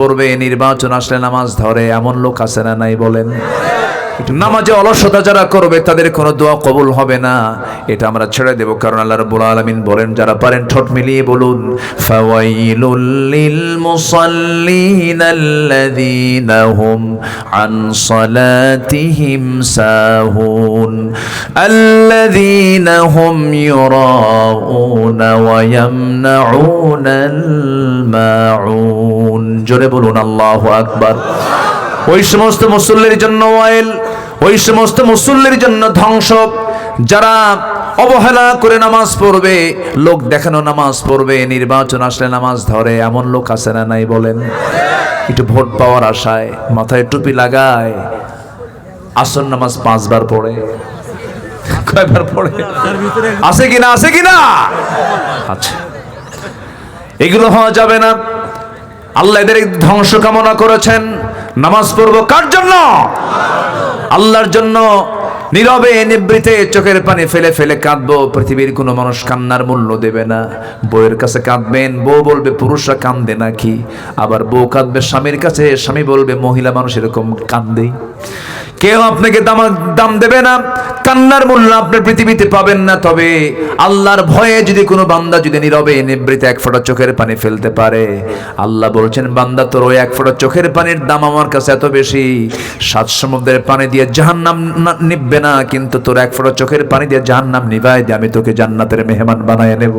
পড়বে, নির্বাচন আসলে নামাজ ধরে, এমন লোক আছে না নাই বলেন? নামাজে অলসতা যারা করবে তাদের কোনো দোয়া কবুল হবে না, এটা আমরা ছেড়ে দেব। কারণ আল্লাহ রাব্বুল আলামিন বলেন, যারা পারেন ঠোঁট মিলিয়ে বলুন, ফাওয়াইলুল লিল মুসাল্লিন আল্লাযীনা হুম আন সালাতিহিম সাহুন আল্লাযীনা হুম ইউরাউনা ওয়া ইয়ামনাউনাল মাউন। জোরে বলুন আল্লাহু আকবার। ওই সমস্ত মুসল্লির জন্য ওয়াইল, ওই সমস্ত মুসল্লির জন্য ধ্বংস যারা অবহেলা করে নামাজ পড়বে, লোক দেখানো নামাজ পড়বে, নির্বাচন আসলে নামাজ ধরে, এমন লোক আছে না নাই বলেন? একটু ভোট পাওয়ার আশায় মাথায় টুপি লাগায়, আসর নামাজ 5 বার পড়ে, কয়বার পড়ে? আছে কিনা, আছে কিনা? আচ্ছা, এগুলো হওয়া যাবে না। আল্লাহ এদের ধ্বংস কামনা করেছেন। নামাজ পড়বো কার জন্য? আল্লাহর জন্য। নীরবে নিবৃতে চোখের পানি ফেলে ফেলে কাঁদবো। পৃথিবীর কোনো মানুষ কান্নার মূল্য দেবে না। বউয়ের কাছে কাঁদবেন, বউ বলবে পুরুষরা কান্দে নাকি। আবার বউ কাঁদবে স্বামীর কাছে, স্বামী বলবে মহিলা মানুষ এরকম কান্দে। কেউ আপনাকে দাম দেবে না, কান্নার মূল্য আপনি পৃথিবীতে পাবেন না। তবে আল্লাহর ভয়ে যদি কোনো বান্দা যদি নীরবে নিবৃতে এক ফোঁটা চোখের পানি ফেলতে পারে, আল্লাহ বলছেন, বান্দা তোর ওই এক ফোঁটা চোখের পানির দাম আমার কাছে এত বেশি, 7 সমুদ্রের পানি দিয়ে জাহান্নাম নিববে না, কিন্তু তোর এক ফোঁটা চোখের পানি দিয়ে জাহান্নাম নিভাই দিয়ে আমি তোকে জান্নাতের মেহমান বানায় নেব।